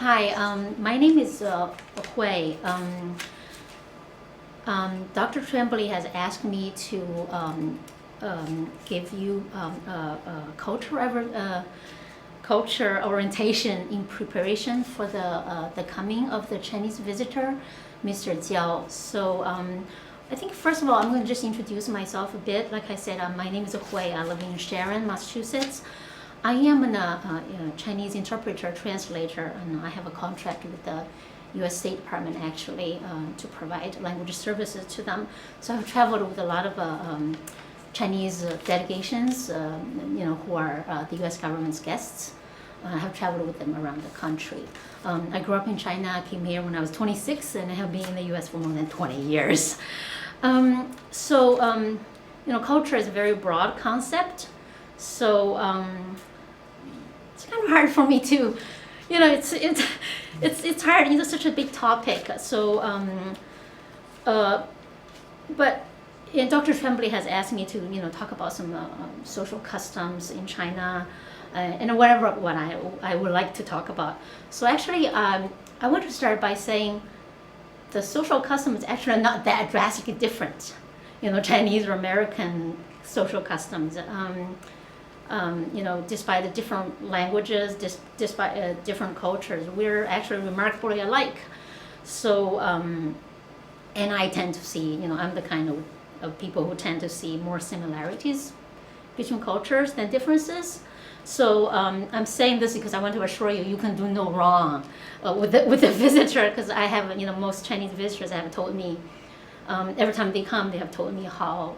Hi. My name is Hui. Dr. Tremblay has asked me to give you culture orientation in preparation for the coming of the Chinese visitor, Mr. Jiao. So I think first of all, I'm going to just introduce myself a bit. Like I said, my name is Hui. I live in Sharon, Massachusetts. I am a Chinese interpreter, translator, and I have a contract with the U.S. State Department actually to provide language services to them. So I've traveled with a lot of Chinese delegations, who are the U.S. government's guests. I have traveled with them around the country. I grew up in China. I came here when I was 26, and I have been in the U.S. for more than 20 years. Culture is a very broad concept. So it's kind of hard for me to, it's hard. It's such a big topic. So, but Dr. Tremblay has asked me to, talk about some social customs in China, and what I would like to talk about. So actually, I want to start by saying the social customs is actually not that drastically different, Chinese or American social customs. Despite the different languages, despite different cultures, we're actually remarkably alike. So, and I tend to see, I'm the kind of people who tend to see more similarities between cultures than differences. So I'm saying this because I want to assure you, you can do no wrong with the visitor, because I have, most Chinese visitors have told me, every time they come, they have told me how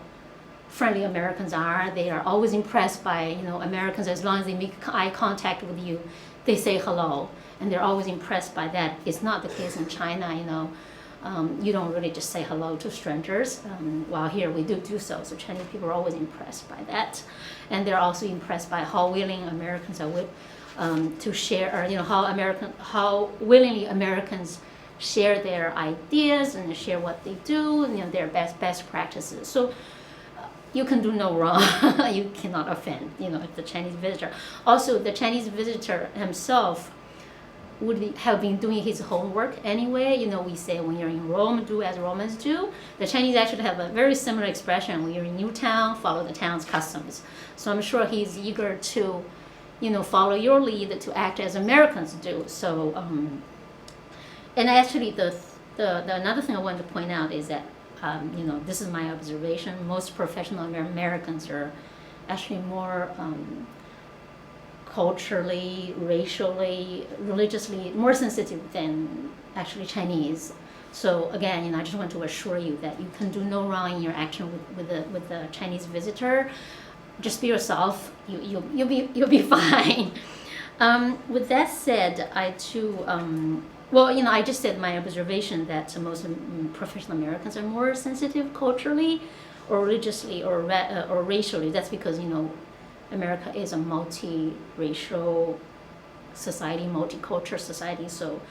friendly Americans are. They are always impressed by Americans. As long as they make eye contact with you, they say hello, and they're always impressed by that. It's not the case in China. You don't really just say hello to strangers. While here we do so. So Chinese people are always impressed by that, and they're also impressed by how willing Americans are to share, or how willingly Americans share their ideas and share what they do, their best practices. So you can do no wrong. You cannot offend, the Chinese visitor. Also, the Chinese visitor himself would have been doing his homework anyway. We say when you're in Rome, do as Romans do. The Chinese actually have a very similar expression. When you're in new town, follow the town's customs. So I'm sure he's eager to, follow your lead to act as Americans do. So, and actually the another thing I wanted to point out is that this is my observation. Most professional Americans are actually more culturally, racially, religiously more sensitive than actually Chinese. So again, I just want to assure you that you can do no wrong in your action with the Chinese visitor. Just be yourself. You'll be fine. With that said, I too. I just said my observation that most professional Americans are more sensitive culturally, or religiously, or racially. That's because America is a multi-racial society, multicultural society. So,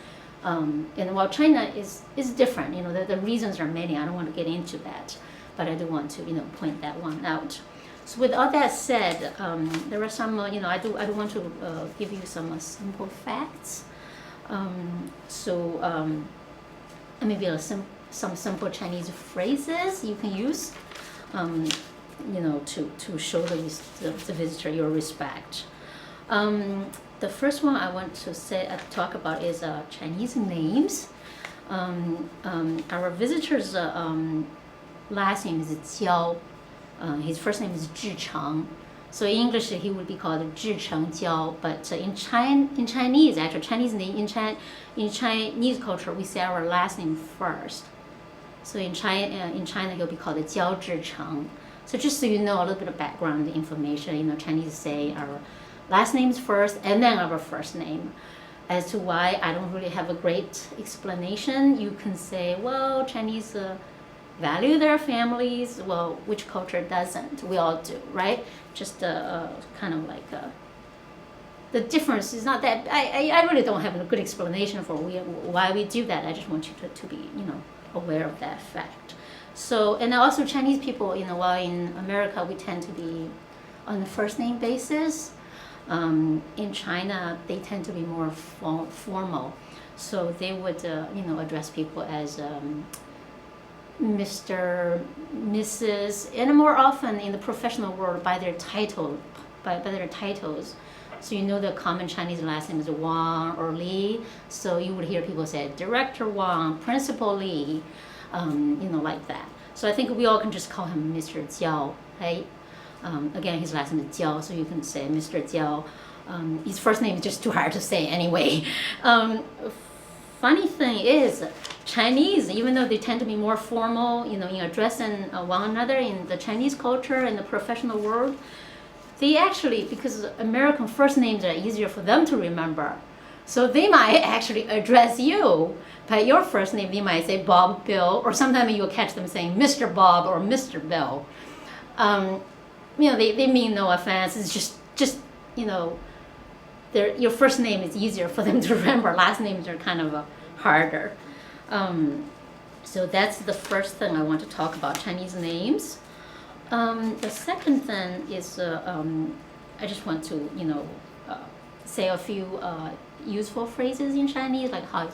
and while China is different, the reasons are many. I don't want to get into that, but I do want to point that one out. So with all that said, there are some I do want to give you some simple facts. Maybe some simple Chinese phrases you can use, to show the visitor your respect. The first one I want to talk about is Chinese names. Our visitor's last name is Jiao. His first name is Zhicheng. So in English, he would be called Zhicheng Jiao. But in Chinese, actually, Chinese name in Chinese culture, we say our last name first. So in China, he'll be called Jiao Zhicheng. So just so you know a little bit of background information, Chinese say our last names first and then our first name. As to why, I don't really have a great explanation. You can say, well, Chinese value their families. Well, which culture doesn't? We all do, right? Just kind of like the difference is not that. I really don't have a good explanation for why we do that. I just want you to be aware of that fact. So, and also Chinese people, while in America we tend to be on a first name basis, In China, they tend to be more formal, so they would address people as Mr., Mrs., and more often in the professional world by their title, by their titles. So the common Chinese last name is Wang or Li. So you would hear people say Director Wang, Principal Li, like that. So I think we all can just call him Mr. Jiao, right? Again, his last name is Jiao, so you can say Mr. Jiao. His first name is just too hard to say anyway. Funny thing is, Chinese, even though they tend to be more formal, in addressing one another in the Chinese culture and the professional world, they actually, because American first names are easier for them to remember, so they might actually address you by your first name. They might say Bob, Bill, or sometimes you'll catch them saying Mr. Bob or Mr. Bill. They mean no offense. It's just your first name is easier for them to remember. Last names are kind of harder. So that's the first thing I want to talk about, Chinese names. The second thing is I just want to say a few useful phrases in Chinese, like how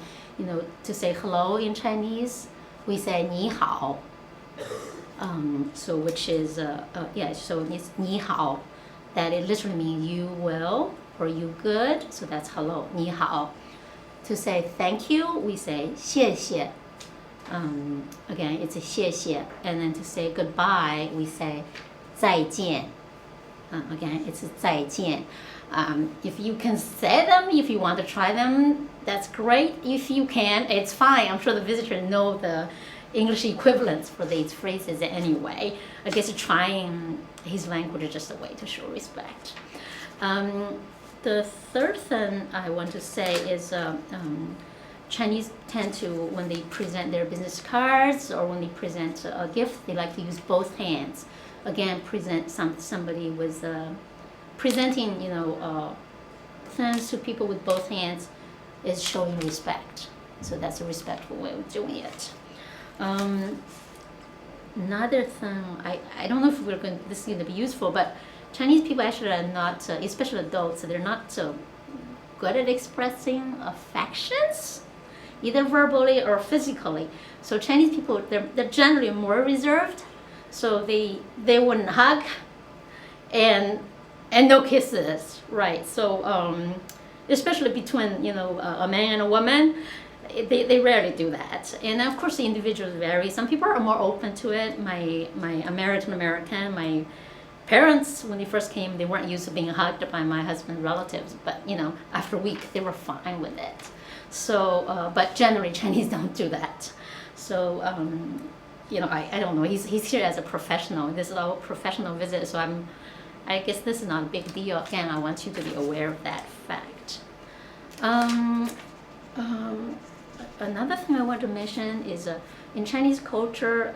to say hello in Chinese, we say 你好. So which is so it's 你好, that it literally means you will or you good, so that's hello, 你好. To say thank you, we say 谢谢. Again, it's a 谢谢. And then to say goodbye, we say 再见. Again, it's 再见. If you can say them, if you want to try them, that's great. If you can, it's fine. I'm sure the visitors know the English equivalents for these phrases anyway. I guess trying his language is just a way to show respect. The third thing I want to say is Chinese tend to, when they present their business cards or when they present a gift, they like to use both hands. Again, present somebody with presenting, things to people with both hands is showing respect. So that's a respectful way of doing it. Another thing, I don't know if this is going to be useful, but Chinese people actually are not, especially adults, they're not so good at expressing affections, either verbally or physically. So Chinese people, they're generally more reserved, so they wouldn't hug, and no kisses, right? So especially between a man and a woman, they rarely do that. And of course the individuals vary. Some people are more open to it. My American, my parents, when they first came, they weren't used to being hugged by my husband's relatives, but after a week they were fine with it. So but generally Chinese don't do that. So I don't know, he's here as a professional. This is a professional visit, so I guess this is not a big deal. Again, I want you to be aware of that fact. Another thing I want to mention is in Chinese culture,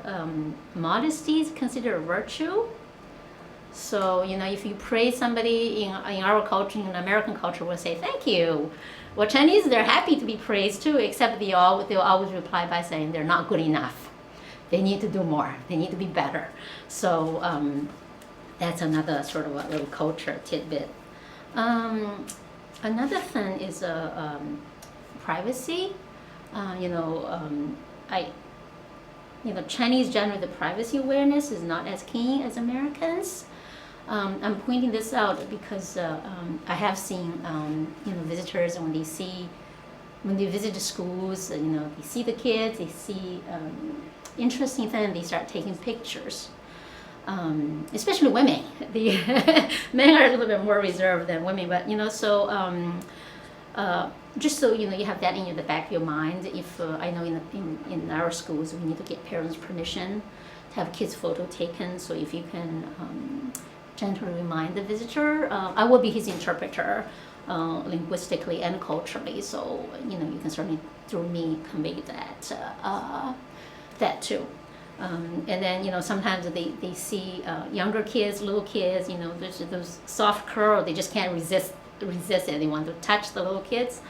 modesty is considered a virtue. So if you praise somebody in our culture, in American culture, we'll say thank you. Well, Chinese, they're happy to be praised too, except they'll always reply by saying they're not good enough. They need to do more. They need to be better. So that's another sort of a little culture tidbit. Another thing is privacy. Chinese generally, the privacy awareness is not as keen as Americans. I'm pointing this out because I have seen visitors when they visit the schools, they see the kids, they see interesting things, they start taking pictures. Especially women. The men are a little bit more reserved than women, but just so you have that in the back of your mind. If I know in our schools we need to get parents' permission to have kids' photo taken. So if you can gently remind the visitor, I will be his interpreter, linguistically and culturally. So you can certainly through me convey that too. And then sometimes they see younger kids, little kids. There's those soft curls. They just can't resist it. They want to touch the little kids.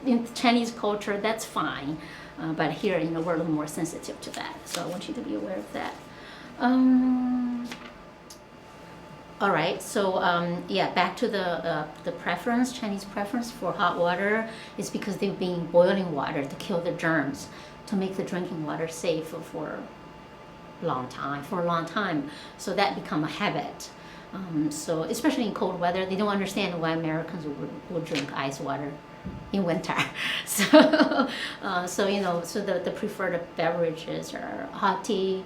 In Chinese culture, that's fine, but here, we're a little more sensitive to that. So I want you to be aware of that. All right, so yeah, back to the preference, Chinese preference for hot water is because they've been boiling water to kill the germs, to make the drinking water safe for a long time. So that become a habit. So especially in cold weather, they don't understand why Americans would drink ice water in winter. So, so the preferred beverages are hot tea.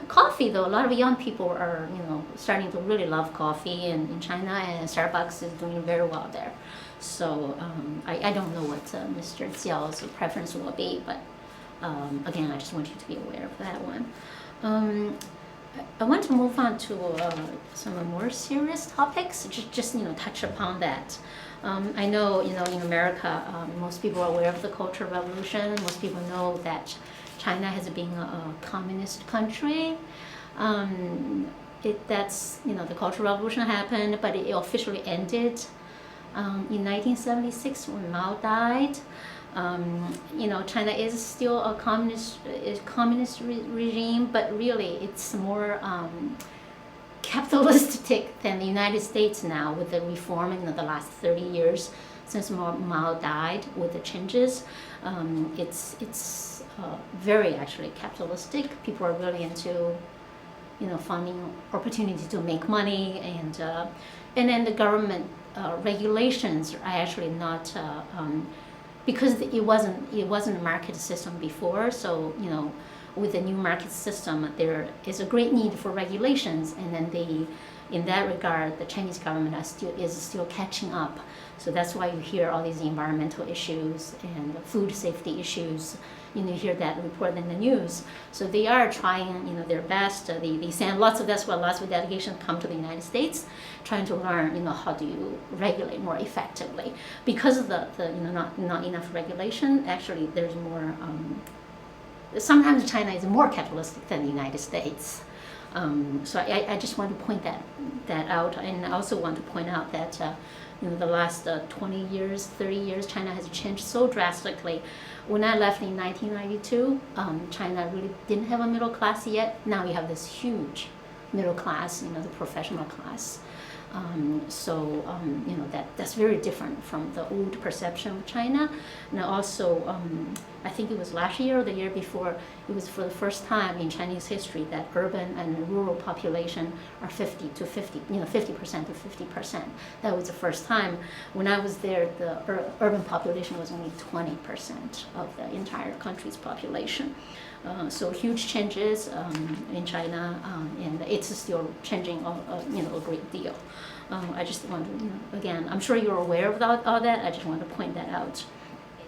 Coffee, though, a lot of young people are, starting to really love coffee in China, and Starbucks is doing very well there. So I don't know what Mr. Xiao's preference will be, but again, I just want you to be aware of that one. I want to move on to some more serious topics, just touch upon that. I know, in America, most people are aware of the Cultural Revolution. Most people know that China has been a communist country. That's the Cultural Revolution happened, but it officially ended in 1976 when Mao died. China is still a communist regime, but really it's more capitalistic than the United States now, with the reform in the last 30 years since Mao died, with the changes. It's very actually capitalistic. People are really into finding opportunity to make money, and then the government regulations are actually not because it wasn't a market system before. So with the new market system, there is a great need for regulations, and then in that regard, the Chinese government is still catching up. So that's why you hear all these environmental issues and food safety issues. You hear that report in the news. So they are trying, their best. They send that's why lots of delegations come to the United States, trying to learn, how do you regulate more effectively. Because of the not enough regulation, actually there's more. Sometimes China is more capitalistic than the United States. So I just want to point that out, and I also want to point out that the last 20 years, 30 years, China has changed so drastically. When I left in 1992, China really didn't have a middle class yet. Now we have this huge middle class, the professional class. That's very different from the old perception of China. And also, I think it was last year or the year before, it was for the first time in Chinese history that urban and rural population are 50% to 50%. That was the first time. When I was there, the urban population was only 20% of the entire country's population. So huge changes in China, and it's still changing a great deal. I just want to, again, I'm sure you're aware of all that. I just want to point that out.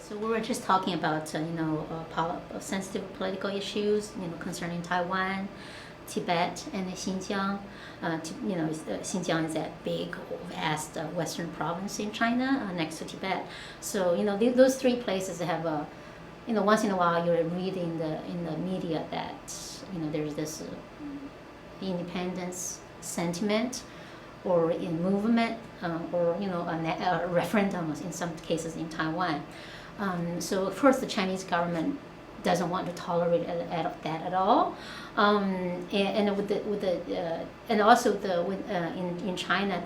So we were just talking about sensitive political issues, concerning Taiwan, Tibet, and Xinjiang. Xinjiang is that big, vast western province in China next to Tibet. So those three places have a once in a while you read in the media that there's this independence sentiment, or in movement, or a referendum in some cases in Taiwan. So of course the Chinese government doesn't want to tolerate that at all, and in China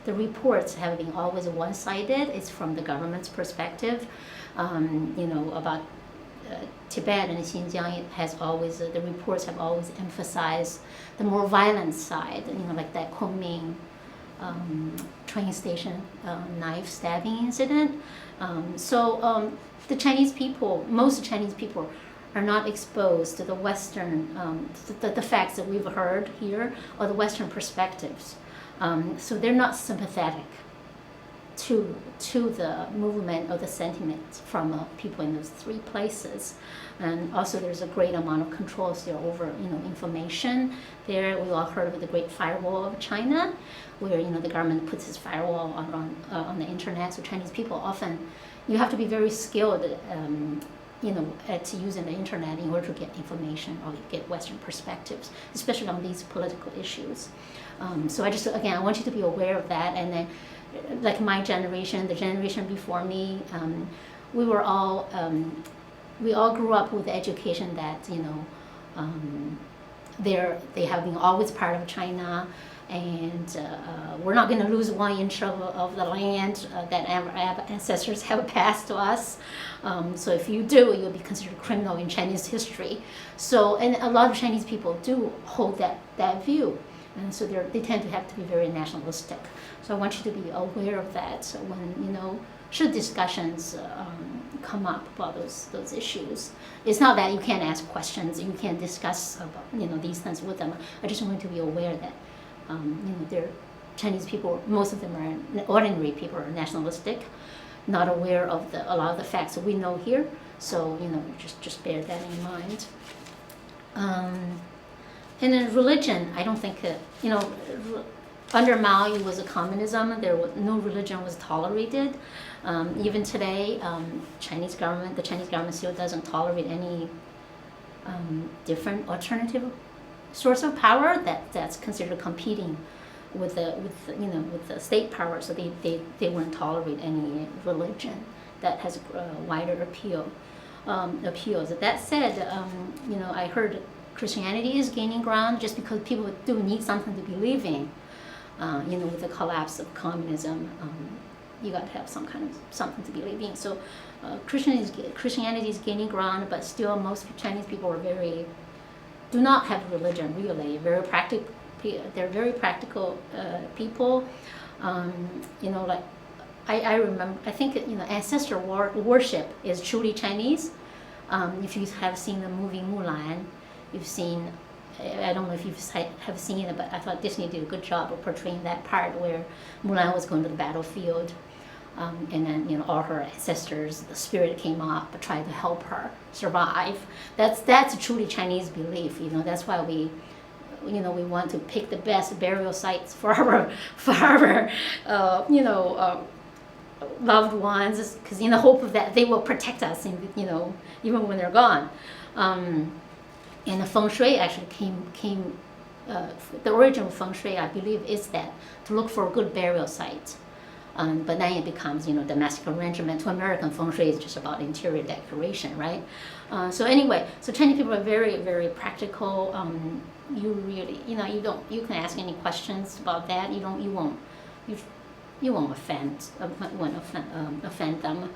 the reports have been always one-sided. It's from the government's perspective. About Tibet and Xinjiang, the reports have always emphasized the more violent side, like that Kunming train station knife stabbing incident. The Chinese people, most Chinese people, are not exposed to the Western, the facts that we've heard here, or the Western perspectives. So they're not sympathetic to the movement or the sentiment from people in those three places. And also there's a great amount of control still over information there. We all heard of the Great Firewall of China, where the government puts its firewall on the internet. So Chinese people often, you have to be very skilled at using the internet in order to get information or get Western perspectives, especially on these political issues. So I want you to be aware of that. And then, like my generation, the generation before me, we all grew up with the education that they have been always part of China. and we're not going to lose 1 inch of the land that our ancestors have passed to us. So if you do, you'll be considered a criminal in Chinese history. So, and a lot of Chinese people do hold that view. And so they tend to have to be very nationalistic. So I want you to be aware of that. So when, should discussions come up about those issues. It's not that you can't ask questions, you can't discuss about, these things with them. I just want you to be aware that, they're Chinese people, most of them are ordinary people, are nationalistic, not aware of a lot of the facts that we know here. So, just bear that in mind. And then religion, I don't think, under Mao it was a communism. No religion was tolerated. Even today, the Chinese government still doesn't tolerate any different alternative source of power that's considered competing with the state power. So they wouldn't tolerate any religion that has wider appeals. That said, I heard Christianity is gaining ground just because people do need something to believe in. With the collapse of communism, you got to have something to believe in. So Christianity is gaining ground, but still most Chinese people do not have religion really. They're very practical people. I remember, I think ancestor worship is truly Chinese. If you have seen the movie Mulan, you've seen. I don't know if you have seen it, but I thought Disney did a good job of portraying that part where Mulan was going to the battlefield, and then all her ancestors, the spirit came up, but tried to help her survive. That's a truly Chinese belief. That's why we want to pick the best burial sites for our loved ones, because in the hope of that they will protect us, even when they're gone. And the feng shui actually came the original feng shui, I believe, is that to look for a good burial site. But then it becomes, domestic arrangement. To American feng shui is just about interior decoration, right? So anyway, so Chinese people are very, very practical. You really, you can ask any questions about that. You won't offend them.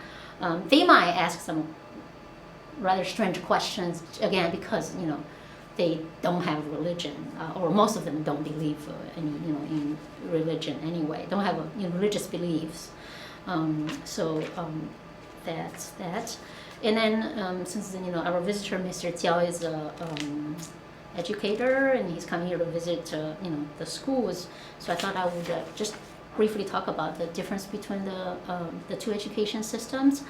They might ask some rather strange questions, again, because they don't have religion, or most of them don't believe in religion anyway, don't have religious beliefs. That's that. And then since our visitor, Mr. Jiao, is a educator, and he's coming here to visit the schools, so I thought I would just briefly talk about the difference between the two education systems.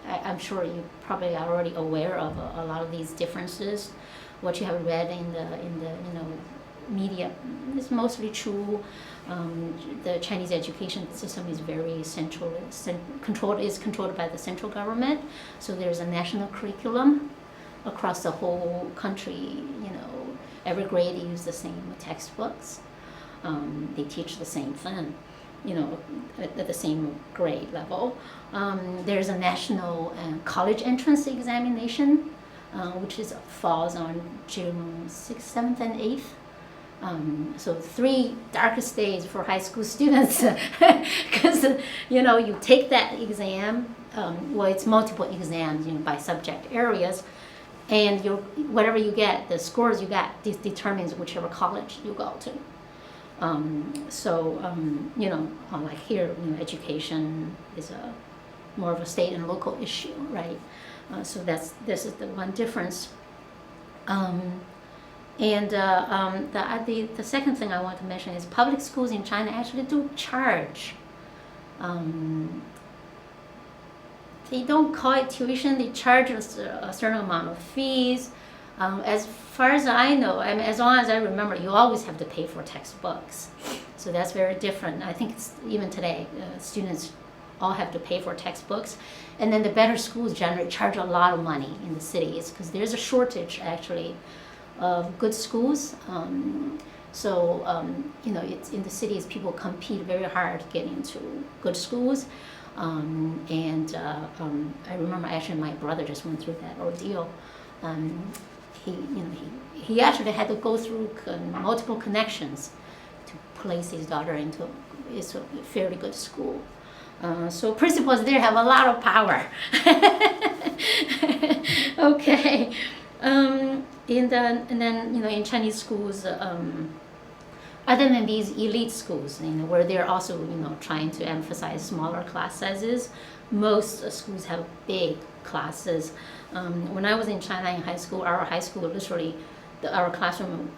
I'm sure you probably are already aware of a lot of these differences. What you have read in the media is mostly true. The Chinese education system is very controlled by the central government. So there's a national curriculum across the whole country. Every grade use the same textbooks. They teach the same thing, at the same grade level. There's a national college entrance examination, which falls on June 6th, 7th, and 8th. So 3 darkest days for high school students, because you take that exam. Well, it's multiple exams, by subject areas, and whatever you get, the scores you get determines whichever college you go to. Like here, education is more of a state and local issue, right? So this is the one difference. The second thing I want to mention is public schools in China actually do charge. They don't call it tuition, they charge a certain amount of fees. As far as I know, as long as I remember, you always have to pay for textbooks. So that's very different. I think even today, students all have to pay for textbooks. And then the better schools generally charge a lot of money in the cities, because there's a shortage, actually, of good schools. It's in the cities, people compete very hard to get into good schools. I remember actually my brother just went through that ordeal. He actually had to go through multiple connections place his daughter into is a fairly good school. So principals there have a lot of power. Okay. And then in Chinese schools, other than these elite schools, where they're also trying to emphasize smaller class sizes, most schools have big classes. When I was in China in high school, our high school literally, our classroom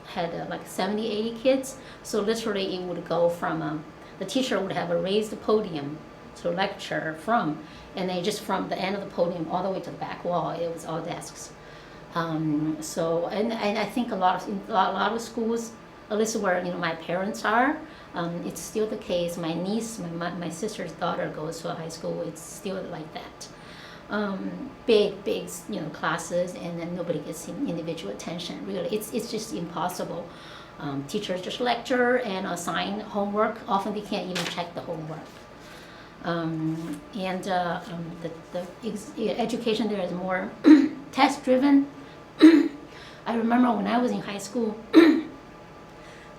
had like 70, 80 kids. So literally it would go from, the teacher would have a raised podium to lecture from, and then just from the end of the podium all the way to the back wall, it was all desks. So I think a lot of schools, at least where my parents are, it's still the case. My niece, my sister's daughter goes to a high school. It's still like that. Big classes, and then nobody gets individual attention. Really, it's just impossible. Teachers just lecture and assign homework. Often they can't even check the homework. The education there is more test driven. I remember when I was in high school,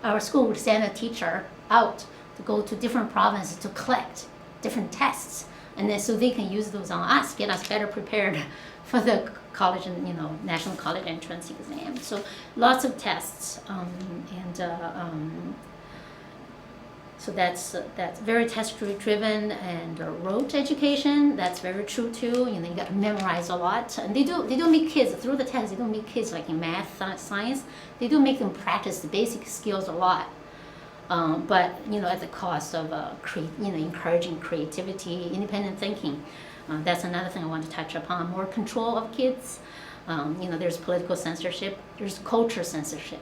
our school would send a teacher out to go to different provinces to collect different tests, and then so they can use those on us, get us better prepared for the college and national college entrance exam. So lots of tests, so that's very test driven, and rote education, that's very true too. You got to memorize a lot, and they do make kids through the test. They don't make kids like in math, science. They do make them practice the basic skills a lot, but at the cost of encouraging creativity, independent thinking. That's another thing I want to touch upon. More control of kids. There's political censorship. There's culture censorship.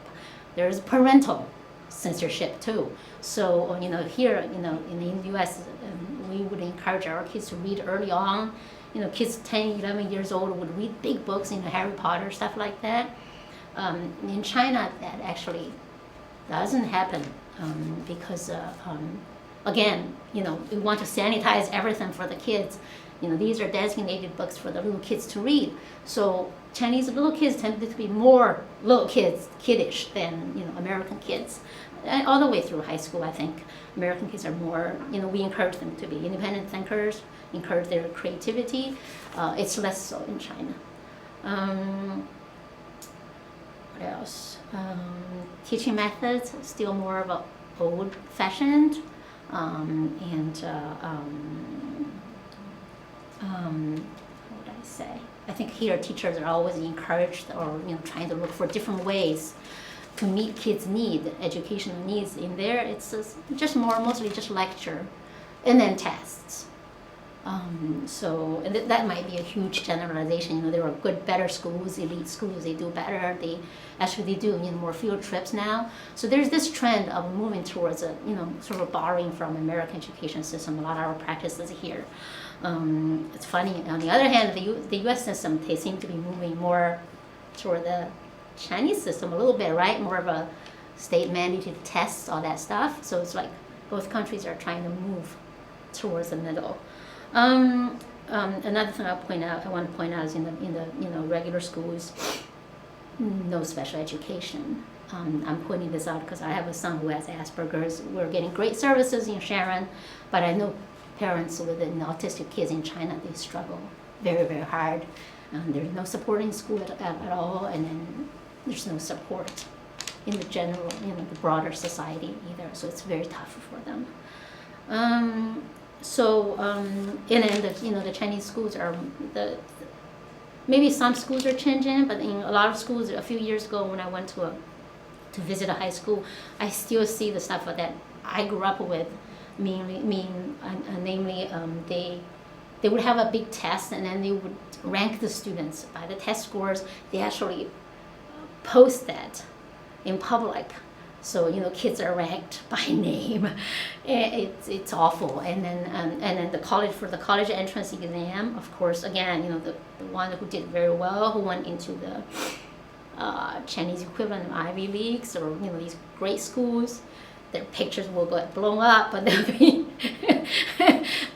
There's parental censorship too. So here in the U.S. We would encourage our kids to read early on. Kids 10, 11 years old would read big books, Harry Potter, stuff like that. In China, that actually doesn't happen because again, we want to sanitize everything for the kids. These are designated books for the little kids to read. So Chinese little kids tend to be more kiddish than American kids. All the way through high school, I think American kids are more. We encourage them to be independent thinkers, encourage their creativity. It's less so in China. What else? Teaching methods still more of a old-fashioned, what would I say? I think here teachers are always encouraged, or trying to look for different ways to meet kids' educational needs. In there, it's just mostly just lecture, and then tests. So that might be a huge generalization. There are better schools, elite schools. They do better. They do more field trips now. So there's this trend of moving towards sort of borrowing from American education system. A lot of our practices here. It's funny. On the other hand, the U.S. system, they seem to be moving more toward the Chinese system a little bit, right? More of a state-mandated tests, all that stuff. So it's like both countries are trying to move towards the middle. Another thing I want to point out is in the regular schools, no special education. I'm pointing this out because I have a son who has Asperger's. We're getting great services in Sharon, but I know parents with autistic kids in China, they struggle very, very hard. There's no support in school at all, and then there's no support in the general, the broader society either. So it's very tough for them. And then the Chinese schools are maybe some schools are changing, but in a lot of schools, a few years ago when I went to visit a high school, I still see the stuff that I grew up with. Namely, they would have a big test, and then they would rank the students by the test scores. They actually post that in public. So kids are ranked by name. It's awful. And then the college entrance exam, of course, again, the one who did very well, who went into the Chinese equivalent of Ivy Leagues, or these great schools, their pictures will get blown up, but they'll be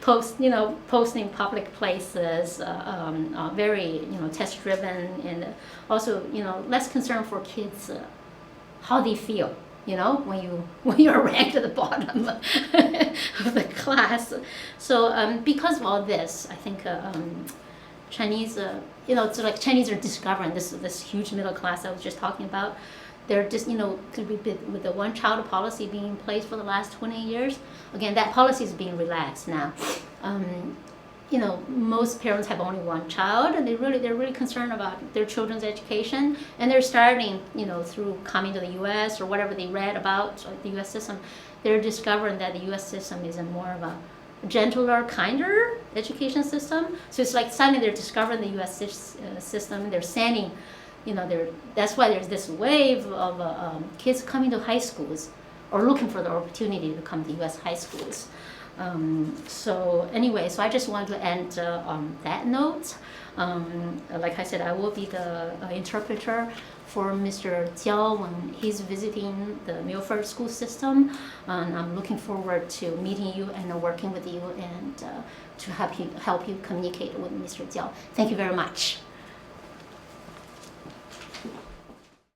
posting public places, very test driven, and also less concern for kids how they feel. when you're ranked at the bottom of the class. So because of all this, I think Chinese, it's like Chinese are discovering this huge middle class I was just talking about. They're just, could be with the one-child policy being in place for the last 20 years. Again, that policy is being relaxed now. Most parents have only one child, and they're really concerned about their children's education, and they're starting, through coming to the U.S. or whatever they read about the U.S. system, they're discovering that the U.S. system is a more of a gentler, kinder education system. So it's like suddenly they're discovering the U.S. system. They're sending, that's why there's this wave of kids coming to high schools or looking for the opportunity to come to U.S. high schools. So I just want to end on that note. Like I said, I will be the interpreter for Mr. Jiao when he's visiting the Milford school system. And I'm looking forward to meeting you and working with you and to help you communicate with Mr. Jiao. Thank you very much.